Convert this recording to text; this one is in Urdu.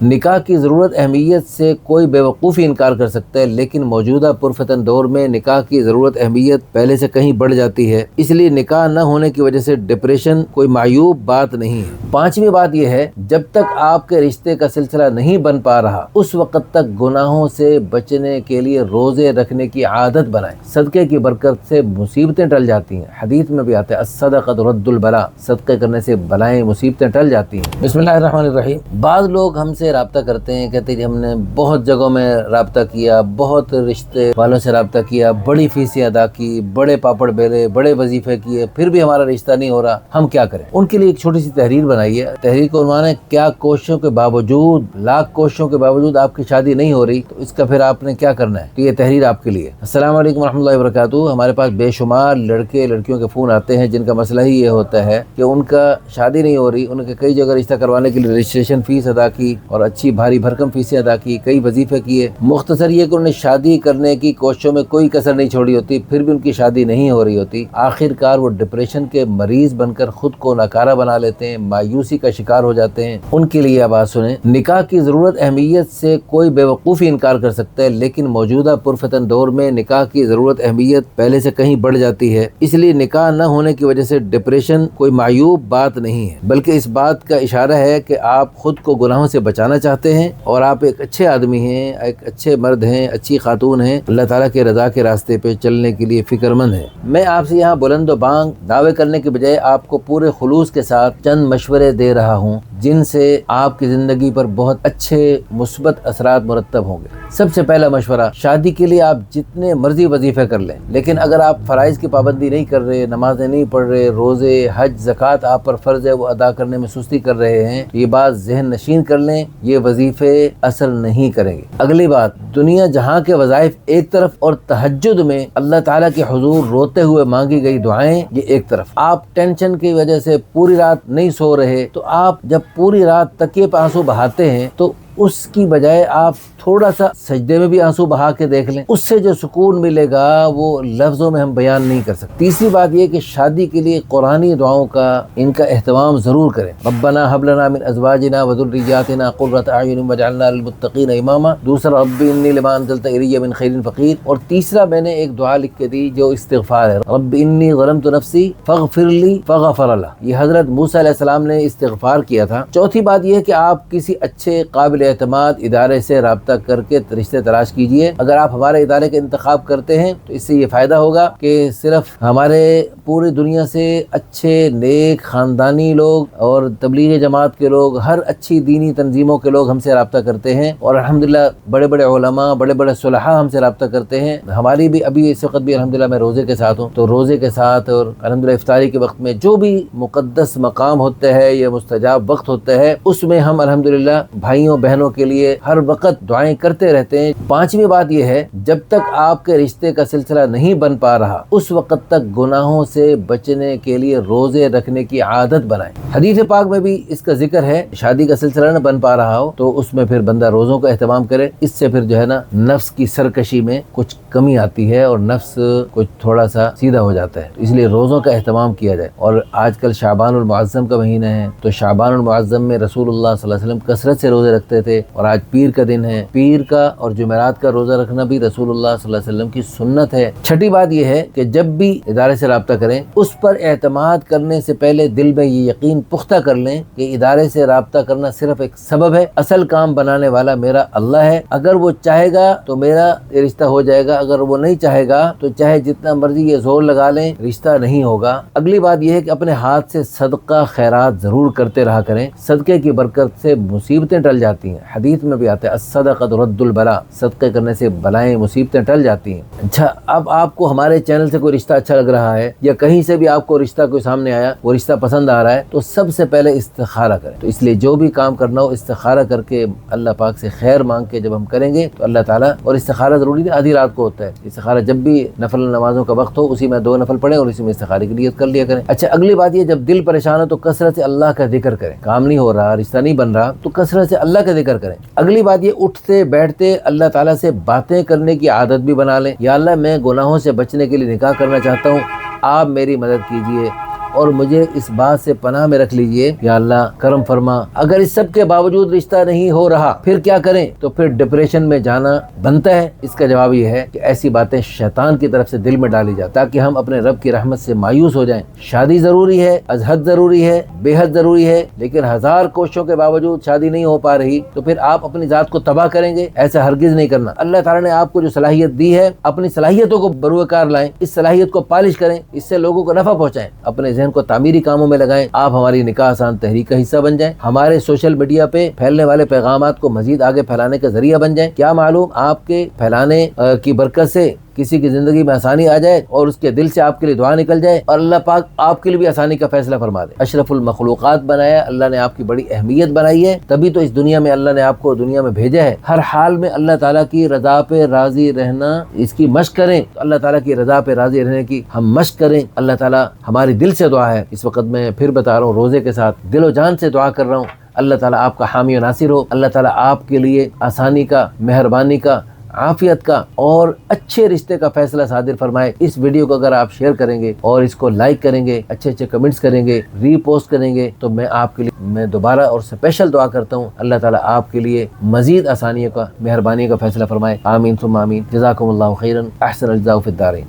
نکاح کی ضرورت اہمیت سے کوئی بیوقوفی انکار کر سکتا ہے، لیکن موجودہ پرفتن دور میں نکاح کی ضرورت اہمیت پہلے سے کہیں بڑھ جاتی ہے۔ اس لیے نکاح نہ ہونے کی وجہ سے ڈپریشن کوئی معیوب بات نہیں ہے۔ پانچویں بات یہ ہے، جب تک آپ کے رشتے کا سلسلہ نہیں بن پا رہا اس وقت تک گناہوں سے بچنے کے لیے روزے رکھنے کی عادت بنائیں۔ صدقے کی برکت سے مصیبتیں ٹل جاتی ہیں۔ حدیث میں بھی آتا ہے الصدقۃ رد البلاء، صدقے کرنے سے بلائیں مصیبتیں ٹل جاتی ہیں۔ بسم اللہ الرحمن الرحیم۔ بعض لوگ ہم سے رابطہ کرتے ہیں، کہتے ہیں ہم نے بہت جگہوں میں رابطہ کیا، بہت رشتے والوں سے رابطہ کیا، بڑی فیسیں ادا کی، بڑے پاپڑ بیلے، بڑے وظیفے کیے، پھر بھی ہمارا رشتہ نہیں ہو رہا، ہم کیا کریں؟ ان کے لیے ایک چھوٹی سی تحریر بنائی ہے۔ تحریر کا عنوان ہے کیا کوششوں کے باوجود، لاکھ کوششوں کے باوجود آپ کی شادی نہیں ہو رہی، تو اس کا پھر آپ نے کیا کرنا ہے؟ تو یہ تحریر آپ کے لیے۔ السلام علیکم ورحمۃ اللہ وبرکاتہ۔ ہمارے پاس بے شمار لڑکے لڑکیوں کے فون آتے ہیں جن کا مسئلہ ہی یہ ہوتا ہے کہ ان کا شادی نہیں ہو رہی، ان کے کئی جگہ رشتہ کروانے کے لیے رجسٹریشن فیس ادا کی اور اچھی بھاری بھرکم فیسیں ادا کی، کئی وظیفے کیے۔ مختصر یہ کہ انہوں نے شادی کرنے کی کوششوں میں کوئی کسر نہیں چھوڑی ہوتی، پھر بھی ان کی شادی نہیں ہو رہی ہوتی۔ آخر کار وہ ڈپریشن کے مریض بن کر خود کو ناکارہ بنا لیتے ہیں، مایوسی کا شکار ہو جاتے ہیں۔ ان کے لیے اب بات سنیں، نکاح کی ضرورت اہمیت سے کوئی بیوقوفی انکار کر سکتا ہے، لیکن موجودہ پرفتن دور میں نکاح کی ضرورت اہمیت پہلے سے کہیں بڑھ جاتی ہے۔ اس لیے نکاح نہ ہونے کی وجہ سے ڈپریشن کوئی معیوب بات نہیں ہے، بلکہ اس بات کا اشارہ ہے کہ آپ خود کو گناہوں سے بچانا چاہتے ہیں اور آپ ایک اچھے آدمی ہیں، ایک اچھے مرد ہیں، اچھی خاتون ہیں، اللہ تعالیٰ کے رضا کے راستے پہ چلنے کے لیے فکر مند ہیں۔ میں آپ سے یہاں بلند و بانگ دعوے کرنے کے بجائے آپ کو پورے خلوص کے ساتھ چند مشورے دے رہا ہوں جن سے آپ کی زندگی پر بہت اچھے مثبت اثرات مرتب ہوں گے۔ سب سے پہلا مشورہ، شادی کے لیے آپ جتنے مرضی وظیفے کر لیں، لیکن اگر آپ فرائض کی پابندی نہیں کر رہے، نمازیں نہیں پڑھ رہے، روزے، حج، زکوٰۃ آپ پر فرض ہے وہ ادا کرنے میں سستی کر رہے ہیں، تو یہ بات ذہن نشین کر لیں، یہ وظیفے اثر نہیں کریں گے۔ اگلی بات، دنیا جہاں کے وظائف ایک طرف اور تہجد میں اللہ تعالیٰ کے حضور روتے ہوئے مانگی گئی دعائیں یہ ایک طرف۔ آپ ٹینشن کی وجہ سے پوری رات نہیں سو رہے، تو آپ جب پوری رات تکیے پہ آنسو بہاتے ہیں تو اس کی بجائے آپ تھوڑا سا سجدے میں بھی آنسو بہا کے دیکھ لیں، اس سے جو سکون ملے گا وہ لفظوں میں ہم بیان نہیں کر سکتے۔ تیسری بات یہ کہ شادی کے لیے قرآنی دعاؤں کا ان کا اہتمام ضرور کریں۔ ربنا ھب لنا من ازواجنا وذریاتنا قرۃ اعین واجعلنا للمتقین اماما۔ دوسرا، رب انی لما انزلت الی من خیر فقیر۔ اور تیسرا میں نے ایک دعا لکھ کے دی جو استغفار ہے، رب انی ظلمت نفسی فاغفر لی فغفر لہ۔ یہ حضرت موسیٰ علیہ السلام نے استغفار کیا تھا۔ چوتھی بات یہ ہے کہ آپ کسی اچھے قابل اعتماد ادارے سے رابطہ کر کے رشتے تلاش کیجئے۔ اگر آپ ہمارے ادارے کا انتخاب کرتے ہیں تو اس سے یہ فائدہ ہوگا کہ صرف ہمارے پوری دنیا سے اچھے نیک خاندانی لوگ اور تبلیغ جماعت کے لوگ، ہر اچھی دینی تنظیموں کے لوگ ہم سے رابطہ کرتے ہیں، اور الحمدللہ بڑے بڑے علماء، بڑے بڑے صلحاء ہم سے رابطہ کرتے ہیں۔ ہماری بھی ابھی اس وقت بھی الحمدللہ میں روزے کے ساتھ ہوں، تو روزے کے ساتھ اور الحمدللہ افطاری کے وقت میں جو بھی مقدس مقام ہوتا ہے یا مستجاب وقت ہوتا ہے اس میں ہم الحمدللہ بھائیوں بہنوں کے لیے ہر وقت دعائیں کرتے رہتے ہیں۔ پانچویں بات یہ ہے، جب تک آپ کے رشتے کا سلسلہ نہیں بن پا رہا اس وقت تک گناہوں سے بچنے کے لیے روزے رکھنے کی عادت بنائیں۔ حدیث پاک میں بھی اس کا ذکر ہے، شادی کا سلسلہ نہ بن پا رہا ہو تو اس میں پھر بندہ روزوں کا اہتمام کرے، اس سے پھر جو ہے نا نفس کی سرکشی میں کچھ کمی آتی ہے اور نفس کچھ تھوڑا سا سیدھا ہو جاتا ہے، اس لیے روزوں کا اہتمام کیا جائے۔ اور آج کل شعبان المعظم کا مہینہ ہے، تو شعبان المعظم میں رسول اللہ صلی اللہ علیہ وسلم کثرت سے روزے رکھتے تھے، اور آج پیر کا دن ہے، پیر کا اور جمعرات کا روزہ رکھنا بھی رسول اللہ صلی اللہ علیہ وسلم کی سنت ہے۔ چھٹی بات یہ ہے کہ جب بھی ادارے سے رابطہ کریں اس پر اعتماد کرنے سے پہلے دل میں یہ یقین پختہ کر لیں کہ ادارے سے رابطہ کرنا صرف ایک سبب ہے، اصل کام بنانے والا میرا اللہ ہے، اگر وہ چاہے گا تو میرا یہ رشتہ ہو جائے گا، اگر وہ نہیں چاہے گا تو چاہے جتنا مرضی یہ زور لگا لیں رشتہ نہیں ہوگا۔ اگلی بات یہ ہے کہ اپنے ہاتھ سے صدقہ خیرات ضرور کرتے رہا کریں، صدقے کی برکت سے مصیبتیں ٹل جاتی ہیں۔ حدیث میں بھی آتا ہے الصدقۃ رد البلاء، صدقے کرنے سے بلائیں مصیبتیں ٹل جاتی ہیں۔ اچھا، اب آپ کو ہمارے چینل سے کوئی رشتہ اچھا لگ رہا ہے یا کہیں سے بھی آپ کو رشتہ کوئی سامنے آیا، وہ رشتہ پسند آ رہا ہے، تو سب سے پہلے استخارہ کریں۔ تو اس لیے جو بھی کام کرنا ہو استخارہ کر کے اللہ پاک سے خیر مانگ کے جب ہم کریں گے تو اللہ تعالیٰ، اور استخارہ ضروری نہیں آدھی رات کو ہوتا ہے، استخارہ جب بھی نفل نمازوں کا وقت ہو اسی میں 2 نفل پڑھیں اور اسی میں استخارے کی نیت کر لیا کریں۔ اچھا، اگلی بات یہ، جب دل پریشان ہو تو کثرت سے اللہ کا ذکر کریں۔ کام نہیں ہو رہا، رشتہ نہیں بن رہا تو کثرت سے اللہ کا ذکر کریں۔ اگلی بات یہ، اٹھتے بیٹھتے اللہ تعالیٰ سے باتیں کرنے کی عادت بھی بنا لیں۔ یا اللہ، میں گناہوں سے بچنے کے لیے نکاح کرنا چاہتا ہوں، آپ میری مدد کیجئے، اور مجھے اس بات سے پناہ میں رکھ لیجئے، یا اللہ کرم فرما اگر اس سب کے باوجود رشتہ نہیں ہو رہا پھر کیا کریں؟ تو پھر ڈپریشن میں جانا بنتا ہے۔ اس کا جواب یہ ہے کہ ایسی باتیں شیطان کی طرف سے دل میں ڈالی جاتی تاکہ ہم اپنے رب کی رحمت سے مایوس ہو جائیں۔ شادی ضروری ہے، از حد ضروری ہے، بے حد ضروری ہے، لیکن ہزار کوششوں کے باوجود شادی نہیں ہو پا رہی تو پھر آپ اپنی ذات کو تباہ کریں گے؟ ایسا ہرگز نہیں کرنا۔ اللہ تعالیٰ نے آپ کو جو صلاحیت دی ہے، اپنی صلاحیتوں کو بروکار لائیں، اس صلاحیت کو پالش کریں، اس سے لوگوں کو نفع پہنچائیں، اپنے ذہن کو تعمیری کاموں میں لگائیں۔ آپ ہماری نکاح آسان تحریک کا حصہ بن جائیں، ہمارے سوشل میڈیا پہ پھیلنے والے پیغامات کو مزید آگے پھیلانے کا ذریعہ بن جائیں۔ کیا معلوم آپ کے پھیلانے کی برکت سے کسی کی زندگی میں آسانی آ جائے اور اس کے دل سے آپ کے لیے دعا نکل جائے اور اللہ پاک آپ کے لیے بھی آسانی کا فیصلہ فرما دے۔ اشرف المخلوقات بنایا اللہ نے، آپ کی بڑی اہمیت بنائی ہے، تبھی تو اس دنیا میں اللہ نے آپ کو دنیا میں بھیجا ہے۔ ہر حال میں اللہ تعالیٰ کی رضا پہ راضی رہنا، اس کی مشق کریں۔ تو اللہ تعالیٰ کی رضا پہ راضی رہنے کی ہم مشق کریں۔ اللہ تعالیٰ ہماری دل سے دعا ہے، اس وقت میں پھر بتا رہا ہوں، روزے کے ساتھ دل و جان سے دعا کر رہا ہوں، اللہ تعالیٰ آپ کا حامی و ناصر ہو، اللہ تعالیٰ آپ کے لیے آسانی کا، مہربانی کا، عافیت کا اور اچھے رشتے کا فیصلہ صادر فرمائے۔ اس ویڈیو کو اگر آپ شیئر کریں گے اور اس کو لائک کریں گے، اچھے اچھے کمنٹس کریں گے، ری پوسٹ کریں گے، تو میں آپ کے لیے میں دوبارہ اور اسپیشل دعا کرتا ہوں، اللہ تعالیٰ آپ کے لیے مزید آسانیوں کا، مہربانی کا فیصلہ فرمائے۔ آمین ثم آمین۔ جزاکم اللہ خیرا، احسن الجزاء فی الدارین۔